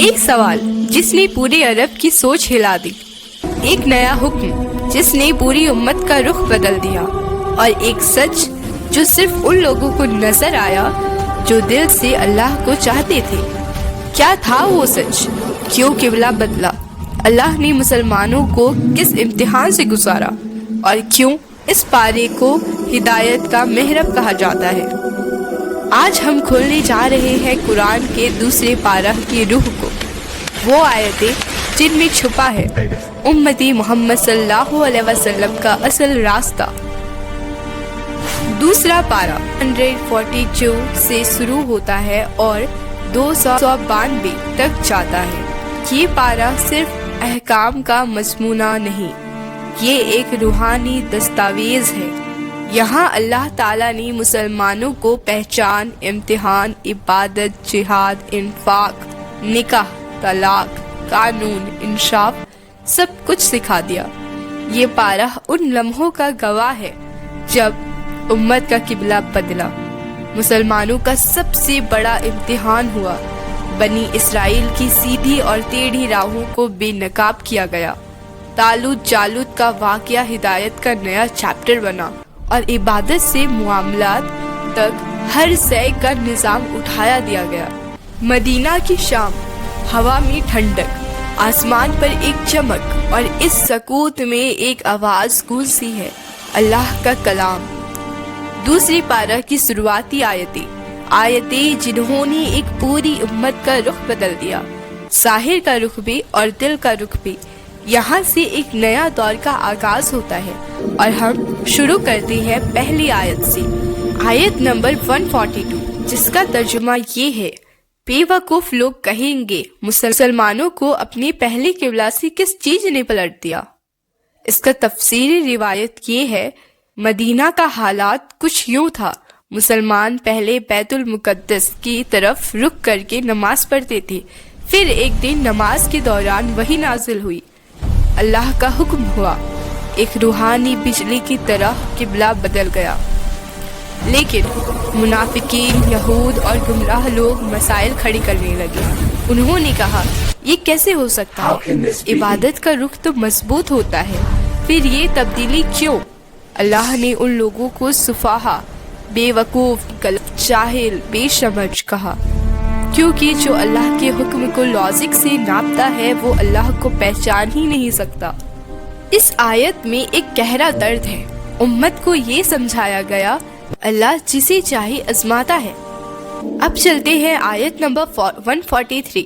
ایک سوال جس نے پورے عرب کی سوچ ہلا دی، ایک نیا حکم جس نے پوری امت کا رخ بدل دیا، اور ایک سچ جو صرف ان لوگوں کو نظر آیا جو دل سے اللہ کو چاہتے تھے۔ کیا تھا وہ سچ؟ کیوں قبلہ بدلا؟ اللہ نے مسلمانوں کو کس امتحان سے گزارا؟ اور کیوں اس پارے کو ہدایت کا محراب کہا جاتا ہے؟ آج ہم کھولنے جا رہے ہیں قرآن کے دوسرے پارہ کی روح کو، وہ آیتیں جن میں چھپا ہے امتی محمد صلی اللہ علیہ وسلم کا اصل راستہ۔ دوسرا پارہ 142 سے شروع ہوتا ہے اور 292 تک جاتا ہے۔ یہ پارہ صرف احکام کا مضمونہ نہیں، یہ ایک روحانی دستاویز ہے۔ یہاں اللہ تعالیٰ نے مسلمانوں کو پہچان، امتحان، عبادت، جہاد، انفاق، نکاح، طلاق، قانون، انصاف، سب کچھ سکھا دیا۔ یہ پارہ ان لمحوں کا گواہ ہے جب امت کا قبلہ بدلا، مسلمانوں کا سب سے بڑا امتحان ہوا، بنی اسرائیل کی سیدھی اور ٹیڑھی راہوں کو بے نقاب کیا گیا، طالوت جالوت کا واقعہ ہدایت کا نیا چیپٹر بنا، اور عبادت سے معاملات تک ہر شے کا نظام اٹھایا دیا گیا۔ مدینہ کی شام، ہوا میں ٹھنڈک، آسمان پر ایک چمک، اور اس سکوت میں ایک آواز گونجتی ہے، اللہ کا کلام۔ دوسری پارہ کی شروعاتی آیتیں جنہوں نے ایک پوری امت کا رخ بدل دیا، ظاہر کا رخ بھی اور دل کا رخ بھی۔ یہاں سے ایک نیا دور کا آغاز ہوتا ہے، اور ہم شروع کرتے ہیں پہلی آیت سے، آیت نمبر 142، جس کا ترجمہ یہ ہے، بے وقوف لوگ کہیں گے مسلمانوں کو اپنے پہلے قبلہ سے کس چیز نے پلٹ دیا۔ اس کا تفسیری روایت یہ ہے، مدینہ کا حالات کچھ یوں تھا، مسلمان پہلے بیت المقدس کی طرف رخ کر کے نماز پڑھتے تھے، پھر ایک دن نماز کے دوران وحی نازل ہوئی، اللہ کا حکم ہوا، ایک روحانی بجلی کی طرح قبلہ بدل گیا۔ لیکن منافقین، یہود اور گمراہ لوگ مسائل کھڑی کرنے لگے۔ انہوں نے کہا، یہ کیسے ہو سکتا ہے؟ عبادت کا رخ تو مضبوط ہوتا ہے، پھر یہ تبدیلی کیوں؟ اللہ نے ان لوگوں کو سفہا، بے وقوف، غلط، جاہل، بے سمجھ کہا، کیونکہ جو اللہ کے حکم کو لاجک سے ناپتا ہے وہ اللہ کو پہچان ہی نہیں سکتا۔ اس آیت میں ایک گہرا درد ہے۔ امت کو یہ سمجھایا گیا، اللہ جسے چاہے آزماتا ہے۔ اب چلتے ہیں آیت نمبر 143،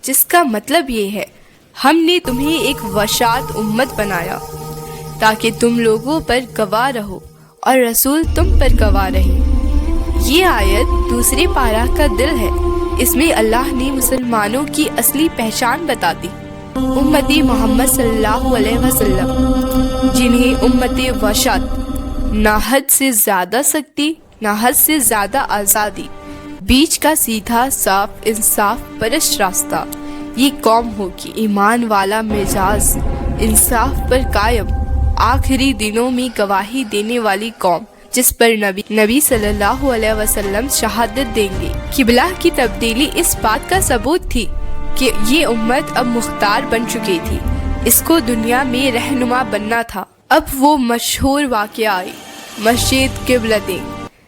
جس کا مطلب یہ ہے، ہم نے تمہیں ایک وشات امت بنایا تاکہ تم لوگوں پر گواہ رہو اور رسول تم پر گواہ رہے۔ یہ آیت دوسرے پارہ کا دل ہے۔ اس میں اللہ نے مسلمانوں کی اصلی پہچان بتا دی، امتی محمد صلی اللہ علیہ وسلم، جنہیں امتی وسط، نہ حد سے زیادہ سختی، نہ حد سے زیادہ آزادی، بیچ کا سیدھا صاف انصاف پرست راستہ۔ یہ قوم ہوگی ایمان والا مزاج، انصاف پر قائم، آخری دنوں میں گواہی دینے والی قوم، جس پر نبی صلی اللہ علیہ وسلم شہادت دیں گے۔ قبلہ کی تبدیلی اس بات کا ثبوت تھی کہ یہ امت اب مختار بن چکی تھی، اس کو دنیا میں رہنما بننا تھا۔ اب وہ مشہور واقعہ آئی، مسجد قبلتیں،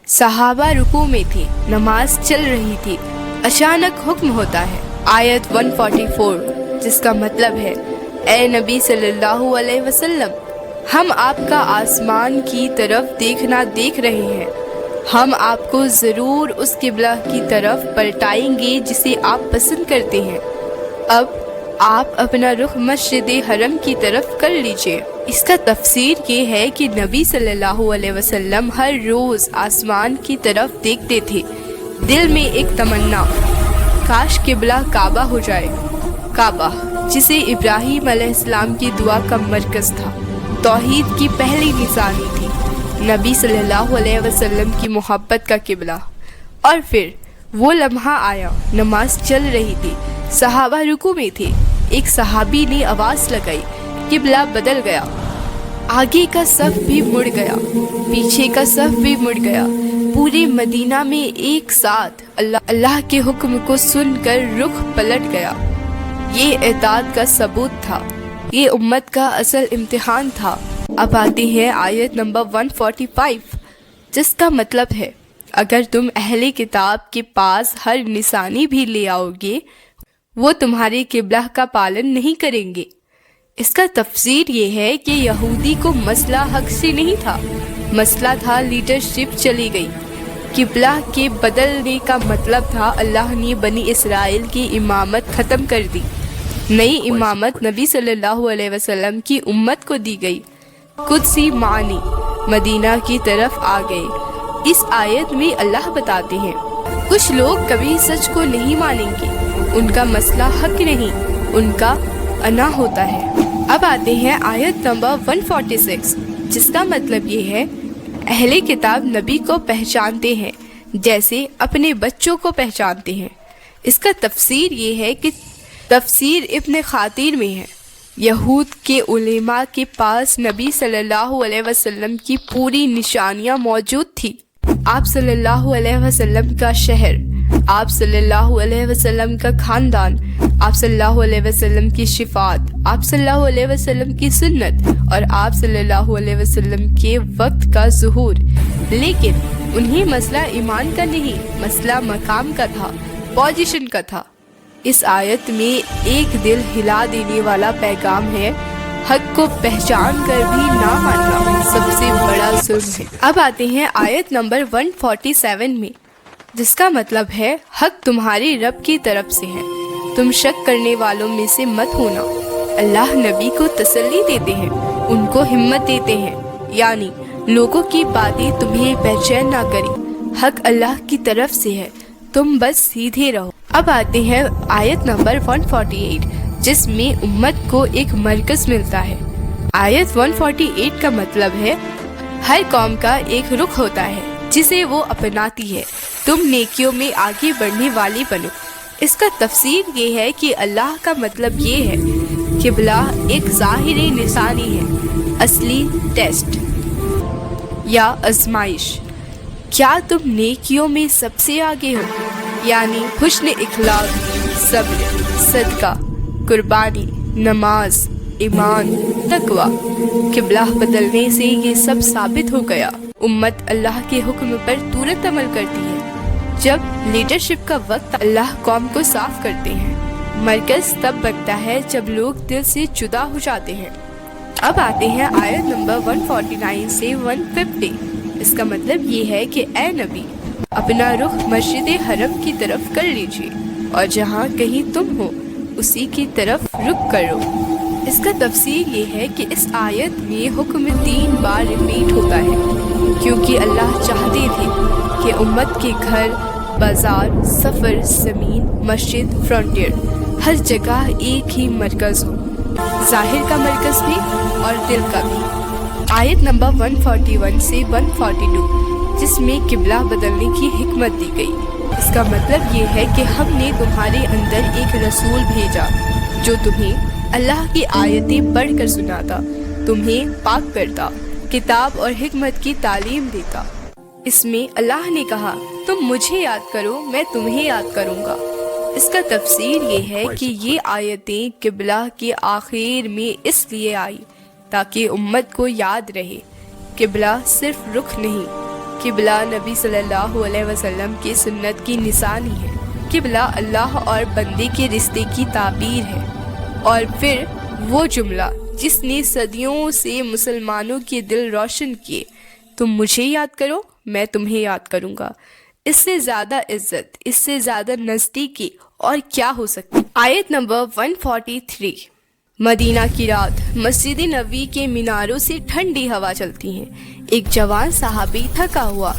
صحابہ رکوع میں تھے، نماز چل رہی تھی، اچانک حکم ہوتا ہے، آیت 144، جس کا مطلب ہے، اے نبی صلی اللہ علیہ وسلم، ہم آپ کا آسمان کی طرف دیکھنا دیکھ رہے ہیں، ہم آپ کو ضرور اس قبلہ کی طرف پلٹائیں گے جسے آپ پسند کرتے ہیں، اب آپ اپنا رخ مسجد حرم کی طرف کر لیجئے۔ اس کا تفسیر یہ ہے کہ نبی صلی اللہ علیہ وسلم ہر روز آسمان کی طرف دیکھتے تھے، دل میں ایک تمنا، کاش قبلہ کعبہ ہو جائے۔ کعبہ جسے ابراہیم علیہ السلام کی دعا کا مرکز تھا، توحید کی پہلی نشانی تھی، نبی صلی اللہ علیہ وسلم کی محبت کا قبلہ۔ اور پھر وہ لمحہ آیا، نماز چل رہی تھی، صحابہ رکوع میں تھے، ایک صحابی نے آواز لگائی، قبلہ بدل گیا، آگے کا صف بھی مڑ گیا، پیچھے کا صف بھی مڑ گیا، پورے مدینہ میں ایک ساتھ اللہ کے حکم کو سن کر رخ پلٹ گیا۔ یہ اطاعت کا ثبوت تھا، یہ امت کا اصل امتحان تھا۔ اب آتی ہے آیت نمبر 145، جس کا مطلب ہے اگر تم اہل کتاب کے پاس ہر نشانی بھی لے آؤ گے وہ تمہارے قبلہ کا پالن نہیں کریں گے۔ اس کا تفسیر یہ ہے کہ یہودی کو مسئلہ حق سے نہیں تھا، مسئلہ تھا لیڈرشپ چلی گئی۔ قبلہ کے بدلنے کا مطلب تھا اللہ نے بنی اسرائیل کی امامت ختم کر دی، نئی امامت نبی صلی اللہ علیہ وسلم کی امت کو دی گئی۔ قدسی معنی مدینہ کی طرف آ گئے۔ اس آیت میں اللہ بتاتے ہیں کچھ لوگ کبھی سچ کو نہیں مانیں گے، ان کا مسئلہ حق نہیں، ان کا انا ہوتا ہے۔ اب آتے ہیں آیت نمبر 146، جس کا مطلب یہ ہے اہل کتاب نبی کو پہچانتے ہیں جیسے اپنے بچوں کو پہچانتے ہیں۔ اس کا تفسیر یہ ہے کہ تفسیر ابن خاطر میں ہے، یہود کے علماء کے پاس نبی صلی اللہ علیہ وسلم کی پوری نشانیاں موجود تھی۔ آپ صلی اللہ علیہ وسلم کا شہر، آپ صلی اللہ علیہ وسلم کا خاندان، آپ صلی اللہ علیہ وسلم کی شفاعت، آپ صلی اللہ علیہ وسلم کی سنت اور آپ صلی اللہ علیہ وسلم کے وقت کا ظہور۔ لیکن انہیں مسئلہ ایمان کا نہیں، مسئلہ مقام کا تھا، پوزیشن کا تھا۔ اس آیت میں ایک دل ہلا دینے والا پیغام ہے، حق کو پہچان کر بھی نہ ماننا سب سے بڑا ظلم ہے۔ اب آتے ہیں آیت نمبر 147 میں، جس کا مطلب ہے حق تمہارے رب کی طرف سے ہے، تم شک کرنے والوں میں سے مت ہونا۔ اللہ نبی کو تسلی دیتے ہیں، ان کو ہمت دیتے ہیں، یعنی لوگوں کی باتیں تمہیں بے چین نہ کریں، حق اللہ کی طرف سے ہے، تم بس سیدھے رہو۔ اب آتے ہیں آیت نمبر 148، جس میں امت کو ایک مرکز ملتا ہے۔ آیت 148 کا مطلب ہے ہر قوم کا ایک رخ ہوتا ہے جسے وہ اپناتی ہے، تم نیکیوں میں آگے بڑھنے والی بنو۔ اس کا تفسیر یہ ہے کہ اللہ کا مطلب یہ ہے قبلہ ایک ظاہری نشانی ہے، اصلی ٹیسٹ یا آزمائش۔ کیا تم نیکیوں میں سب سے آگے ہو، یعنی حسن اخلاق، صبر، صدقہ، قربانی، نماز، ایمان، تقوی۔ قبلہ بدلنے سے یہ سب ثابت ہو گیا۔ امت اللہ کے حکم پر ترنت عمل کرتی ہے۔ جب لیڈرشپ کا وقت اللہ قوم کو صاف کرتے ہیں۔ مرکز تب بنتا ہے جب لوگ دل سے جدا ہو جاتے ہیں۔ اب آتے ہیں آیت نمبر 149 سے 150۔ اس کا مطلب یہ ہے کہ اے نبی اپنا رخ مسجد حرم کی طرف کر لیجیے اور جہاں کہیں تم ہو اسی کی طرف رخ کرو۔ اس کا تفسیر یہ ہے کہ اس آیت میں حکم 3 بار ریپیٹ ہوتا ہے، کیونکہ اللہ چاہتے تھے کہ امت کے گھر، بازار، سفر، زمین، مسجد، فرنٹیئر، ہر جگہ ایک ہی مرکز ہو، ظاہر کا مرکز بھی اور دل کا بھی۔ آیت نمبر 141 سے 142، جس میں قبلہ بدلنے کی حکمت دی گئی۔ اس کا مطلب یہ ہے کہ ہم نے تمہارے اندر ایک رسول بھیجا جو تمہیں اللہ کی آیتیں پڑھ کر سناتا، تمہیں پاک کرتا، کتاب اور حکمت کی تعلیم دیتا۔ اس میں اللہ نے کہا تم مجھے یاد کرو میں تمہیں یاد کروں گا۔ اس کا تفسیر یہ ہے کہ یہ آیتیں قبلہ کے آخر میں اس لیے آئی تاکہ امت کو یاد رہے قبلہ صرف رخ نہیں، قبلہ نبی صلی اللہ علیہ وسلم کی سنت کی نشانی ہے، قبلہ اللہ اور بندے کے رشتے کی تعبیر ہے، اور پھر وہ جملہ جس نے صدیوں سے مسلمانوں کے دل روشن کیے، تم مجھے یاد کرو میں تمہیں یاد کروں گا۔ اس سے زیادہ عزت، اس سے زیادہ نزدیکی اور کیا ہو سکتی؟ آیت نمبر 143۔ مدینہ کی رات، مسجد نبوی کے میناروں سے ٹھنڈی ہوا چلتی ہے۔ ایک جوان صحابی تھکا ہوا،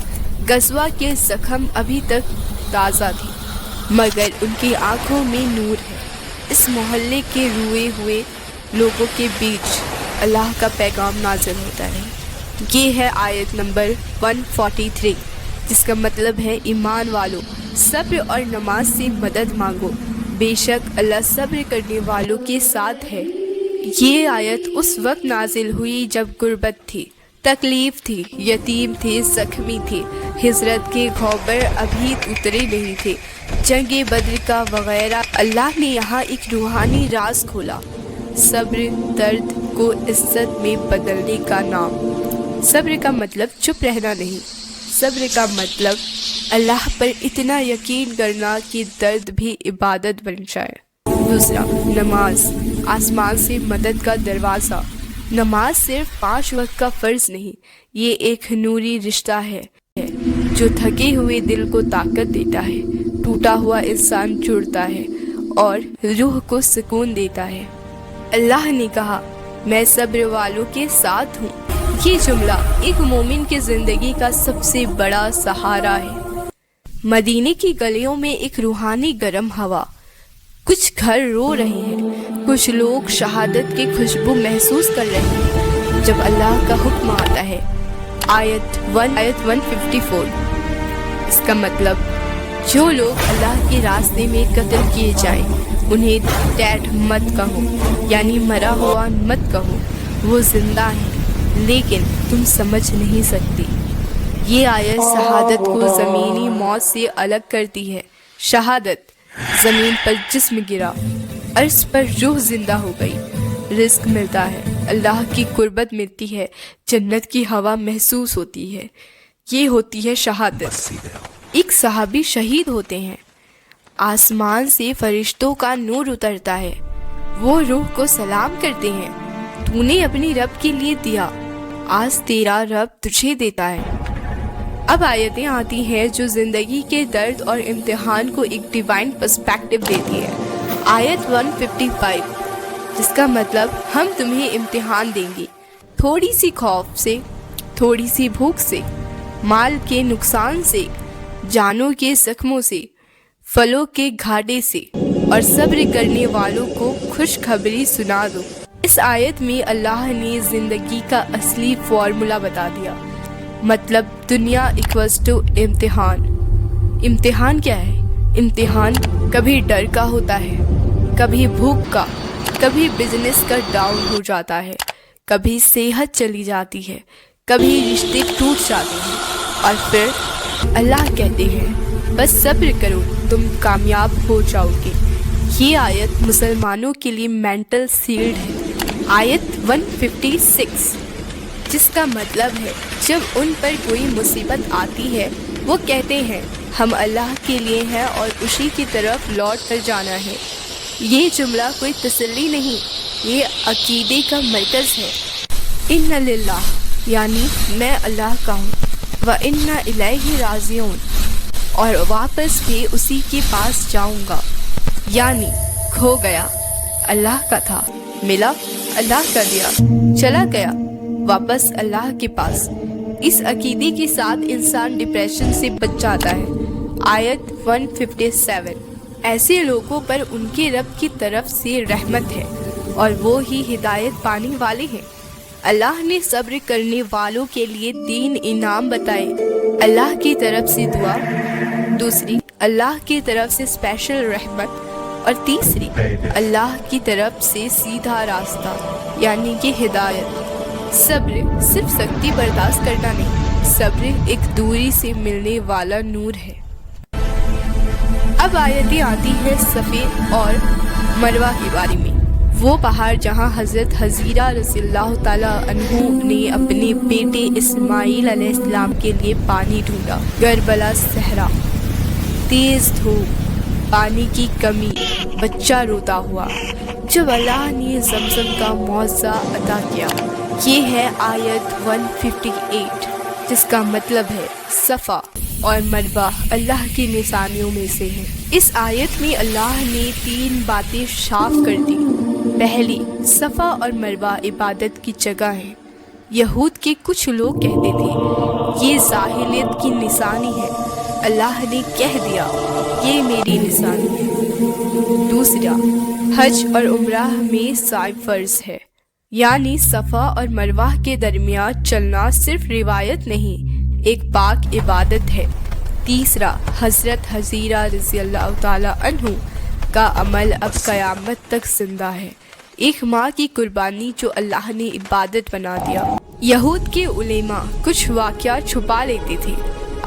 غزوہ کے زخم ابھی تک تازہ تھے، مگر ان کی آنکھوں میں نور ہے۔ اس محلے کے روئے ہوئے لوگوں کے بیچ اللہ کا پیغام نازل ہوتا ہے۔ یہ ہے آیت نمبر 143، جس کا مطلب ہے ایمان والوں صبر اور نماز سے مدد مانگو، بے شک اللہ صبر کرنے والوں کے ساتھ ہے۔ یہ آیت اس وقت نازل ہوئی جب غربت تھی، تکلیف تھی، یتیم تھے، زخمی تھے، ہجرت کے خیبر ابھی اترے نہیں تھے، جنگ بدر کا وغیرہ۔ اللہ نے یہاں ایک روحانی راز کھولا، صبر درد کو عزت میں بدلنے کا نام۔ صبر کا مطلب چپ رہنا نہیں، صبر کا مطلب اللہ پر اتنا یقین کرنا کہ درد بھی عبادت بن جائے۔ دوسرا، نماز آسمان سے مدد کا دروازہ۔ نماز صرف 5 وقت کا فرض نہیں، یہ ایک نوری رشتہ ہے جو تھکے ہوئے دل کو طاقت دیتا ہے، ٹوٹا ہوا انسان جڑتا ہے اور روح کو سکون دیتا ہے۔ اللہ نے کہا، میں صبر والوں کے ساتھ ہوں۔ یہ جملہ ایک مومن کی زندگی کا سب سے بڑا سہارا ہے۔ مدینے کی گلیوں میں ایک روحانی گرم ہوا، کچھ گھر رو رہے ہیں، کچھ لوگ شہادت کی خوشبو محسوس کر رہے ہیں جب اللہ کا حکم آتا ہے۔ آیت 154، اس کا مطلب جو لوگ اللہ کے راستے میں قتل کیے جائیں انہیں ڈیڈ مت کہو، یعنی مرا ہوا مت کہو، وہ زندہ ہیں لیکن تم سمجھ نہیں سکتی۔ یہ آیت شہادت کو زمینی موت سے الگ کرتی ہے۔ شہادت، زمین پر جسم گرا، عرش پر روح زندہ ہو گئی، رزق ملتا ہے، اللہ کی قربت ملتی ہے، جنت کی ہوا محسوس ہوتی ہے۔ یہ ہوتی ہے شہادت۔ ایک صحابی شہید ہوتے ہیں، آسمان سے فرشتوں کا نور اترتا ہے، وہ روح کو سلام کرتے ہیں، تو نے اپنی رب کے لیے دیا، آج تیرا رب تجھے دیتا ہے۔ اب آیتیں آتی ہیں جو زندگی کے درد اور امتحان کو ایک ڈیوائن پرسپیکٹو دیتی ہے۔ آیت 155، جس کا مطلب ہم تمہیں امتحان دیں گے، تھوڑی سی خوف سے، تھوڑی سی بھوک سے، مال کے نقصان سے، جانوں کے زخموں سے، پھلوں کے گھاٹے سے، اور صبر کرنے والوں کو خوشخبری سنا دو۔ اس آیت میں اللہ نے زندگی کا اصلی فارمولا بتا دیا، مطلب دنیا امتحان۔ امتحان کیا ہے؟ امتحان کبھی ڈر کا ہوتا ہے، کبھی بھوک کا، کبھی بزنس کا ڈاؤن ہو جاتا ہے، کبھی صحت چلی جاتی ہے، کبھی رشتے ٹوٹ جاتے ہیں، اور پھر اللہ کہتے ہیں بس صبر کرو تم کامیاب ہو جاؤ گے۔ یہ آیت مسلمانوں کے لیے مینٹل سیلڈ ہے۔ آیت 156، جس کا مطلب ہے جب ان پر کوئی مصیبت آتی ہے وہ کہتے ہیں ہم اللہ کے لیے ہیں اور اسی کی طرف لوٹ کر جانا ہے۔ یہ جملہ کوئی تسلی نہیں، یہ عقیدے کا مرکز ہے۔ ان للہ، یعنی میں اللہ کا ہوں، وَإِنَّ إِلَيْهِ رَاجِعُونَ، اور واپس بھی اسی کے پاس جاؤں گا، یعنی کھو گیا اللہ کا تھا، ملا اللہ کا دیا، چلا گیا واپس اللہ کے پاس۔ اس عقیدے کے ساتھ انسان ڈپریشن سے بچ جاتا ہے۔ آیت 157، ایسے لوگوں پر ان کے رب کی طرف سے رحمت ہے اور وہ ہی ہدایت پانے والے ہیں۔ اللہ نے صبر کرنے والوں کے لیے 3 انعام بتائے، اللہ کی طرف سے دعا، دوسری اللہ کی طرف سے اسپیشل رحمت، اور تیسری اللہ کی طرف سے سیدھا راستہ، یعنی کہ ہدایت۔ صبر صرف سختی برداشت کرنا نہیں، صبر ایک دوری سے ملنے والا نور ہے۔ اب آیتیں آتی ہے صفا اور مروہ کے بارے میں، وہ پہاڑ جہاں حضرت حذیرہ رضی اللہ تعالیٰ عنہ نے اپنے بیٹے اسماعیل علیہ السلام کے لیے پانی ڈھونڈا۔ کربلا صحرا، تیز دھوپ، پانی کی کمی، بچہ روتا ہوا، جب اللہ نے زمزم کا معجزہ عطا کیا۔ یہ ہے آیت 158، جس کا مطلب ہے صفا اور مروہ اللہ کی نشانیوں میں سے ہے۔ اس آیت میں اللہ نے 3 باتیں صاف کر دی۔ پہلی، صفا اور مروہ عبادت کی جگہ ہیں۔ یہود کے کچھ لوگ کہتے تھے یہ جاہلیت کی نشانی ہے، اللہ نے کہہ دیا یہ میری نشانی ہے۔ دوسرا، حج اور عمرہ میں سعی فرض ہے، یعنی صفا اور مروہ کے درمیان چلنا صرف روایت نہیں، ایک پاک عبادت ہے۔ تیسرا، حضرت حذیرہ رضی اللہ تعالیٰ عنہ کا عمل اب قیامت تک زندہ ہے، ایک ماں کی قربانی جو اللہ نے عبادت بنا دیا۔ یہود کے علماء کچھ واقعات چھپا لیتے تھے۔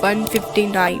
159।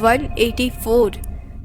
184,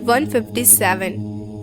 157,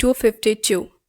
252,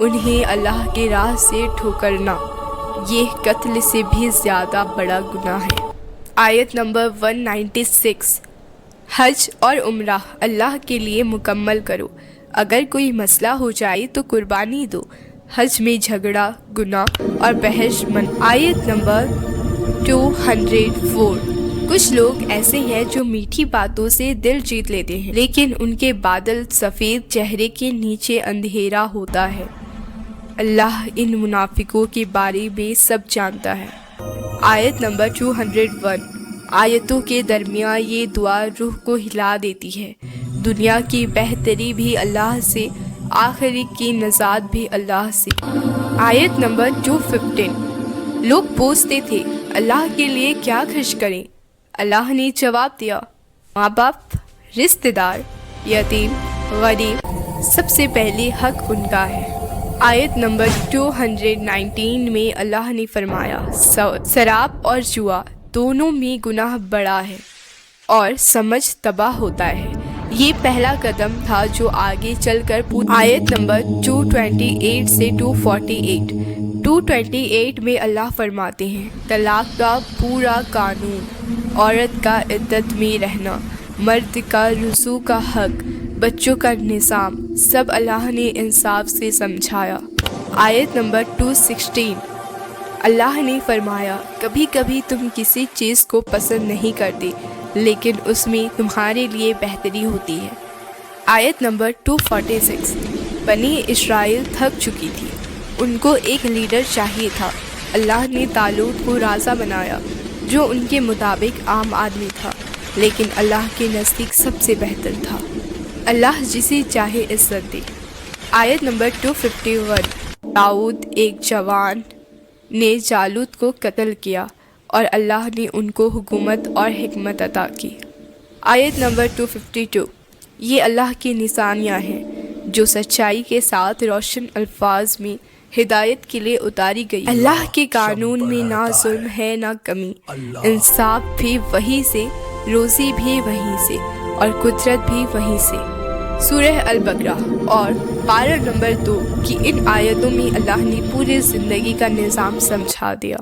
انہیں اللہ کے راہ سے ٹھکرنا یہ قتل سے بھی زیادہ بڑا گناہ ہے۔ آیت نمبر 196، حج اور عمرہ اللہ کے لیے مکمل کرو، اگر کوئی مسئلہ ہو جائے تو قربانی دو، حج میں جھگڑا، گناہ اور بحث من۔ آیت نمبر 204، کچھ لوگ ایسے ہیں جو میٹھی باتوں سے دل جیت لیتے ہیں لیکن ان کے بادل سفید چہرے کے نیچے اندھیرا ہوتا ہے۔ اللہ ان منافقوں کے بارے میں سب جانتا ہے۔ آیت نمبر 201، آیتوں کے درمیان یہ دعا روح کو ہلا دیتی ہے، دنیا کی بہتری بھی اللہ سے، آخرت کی نجات بھی اللہ سے۔ آیت نمبر 215، لوگ پوچھتے تھے اللہ کے لیے کیا خرچ کریں؟ اللہ نے جواب دیا، ماں باپ، رشتہ دار، یتیم، غریب، سب سے پہلے حق ان کا ہے۔ آیت نمبر 219 میں اللہ نے فرمایا، شراب اور جوا دونوں میں گناہ بڑا ہے اور سمجھ تباہ ہوتا ہے، یہ پہلا قدم تھا جو آگے چل کر آیت نمبر 228 سے 248، 228 میں اللہ فرماتے ہیں، طلاق کا پورا قانون، عورت کا عدت میں رہنا، مرد کا رجوع کا حق، بچوں کا نظام، سب اللہ نے انصاف سے سمجھایا۔ آیت نمبر 216، اللہ نے فرمایا، کبھی کبھی تم کسی چیز کو پسند نہیں کرتے لیکن اس میں تمہارے لیے بہتری ہوتی ہے۔ آیت نمبر 246، بنی اسرائیل تھک چکی تھی، ان کو ایک لیڈر چاہیے تھا، اللہ نے طالوت کو راجا بنایا جو ان کے مطابق عام آدمی تھا لیکن اللہ کے نزدیک سب سے بہتر تھا۔ اللہ جسے چاہے عزت دے۔ آیت نمبر 251، داؤد ایک جوان نے جالوت کو قتل کیا اور اللہ نے ان کو حکومت اور حکمت عطا کی۔ آیت نمبر 252، یہ اللہ کی نشانیاں ہیں جو سچائی کے ساتھ روشن الفاظ میں ہدایت کے لیے اتاری گئی۔ اللہ کے قانون میں نہ ظلم ہے نہ کمی، انصاف بھی وہی سے، روزی بھی وہیں سے اور قدرت بھی وہیں سے۔ سورہ البقرہ اور پارہ نمبر 2 کی ان آیتوں میں اللہ نے پورے زندگی کا نظام سمجھا دیا۔